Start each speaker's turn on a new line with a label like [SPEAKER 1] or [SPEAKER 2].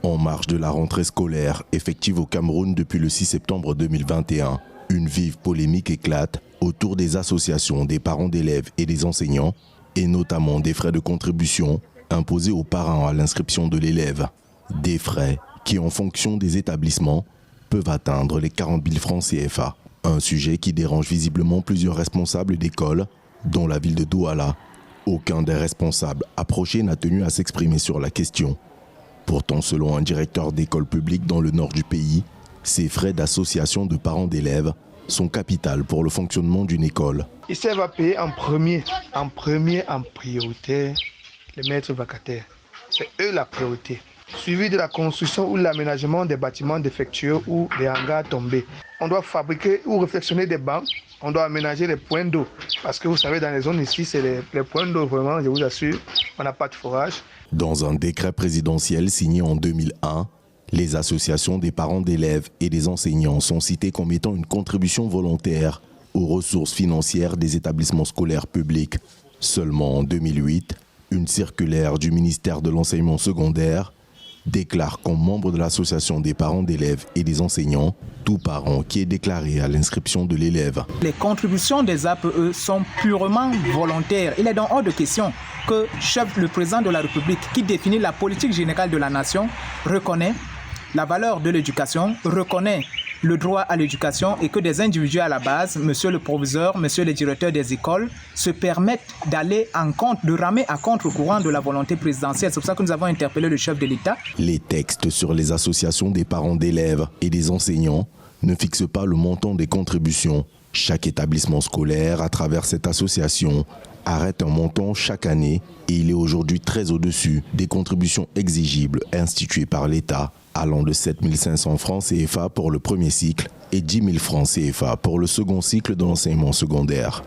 [SPEAKER 1] En marge de la rentrée scolaire effective au Cameroun depuis le 6 septembre 2021, une vive polémique éclate autour des associations des parents d'élèves et des enseignants, et notamment des frais de contribution imposés aux parents à l'inscription de l'élève. Des frais qui, en fonction des établissements, peuvent atteindre les 40 000 francs CFA. Un sujet qui dérange visiblement plusieurs responsables d'école, dont la ville de Douala. Aucun des responsables approchés n'a tenu à s'exprimer sur la question. Pourtant, selon un directeur d'école publique dans le nord du pays, ces frais d'association de parents d'élèves sont capitaux pour le fonctionnement d'une école.
[SPEAKER 2] Ici, elle va payer en priorité, les maîtres vacataires. C'est eux la priorité. Suivi de la construction ou l'aménagement des bâtiments défectueux ou des hangars tombés. On doit fabriquer ou réfectionner des bancs. On doit aménager les points d'eau. Parce que vous savez, dans les zones ici, c'est les points d'eau, vraiment, je vous assure, on n'a pas de forage.
[SPEAKER 1] Dans un décret présidentiel signé en 2001, les associations des parents d'élèves et des enseignants sont citées comme étant une contribution volontaire aux ressources financières des établissements scolaires publics. Seulement en 2008, une circulaire du ministère de l'enseignement secondaire déclare qu'en membre de l'association des parents d'élèves et des enseignants, tout parent qui est déclaré à l'inscription de l'élève.
[SPEAKER 3] Les contributions des APE sont purement volontaires. Il est donc hors de question que le président de la République, qui définit la politique générale de la nation, reconnaît la valeur de l'éducation, reconnaît le droit à l'éducation et que des individus à la base, monsieur le proviseur, monsieur le directeur des écoles, se permettent d'aller de ramer à contre-courant de la volonté présidentielle. C'est pour ça que nous avons interpellé le chef de l'État.
[SPEAKER 1] Les textes sur les associations des parents d'élèves et des enseignants ne fixent pas le montant des contributions. Chaque établissement scolaire, à travers cette association, arrête un montant chaque année et il est aujourd'hui très au-dessus des contributions exigibles instituées par l'État, allant de 7 500 francs CFA pour le premier cycle et 10 000 francs CFA pour le second cycle de l'enseignement secondaire.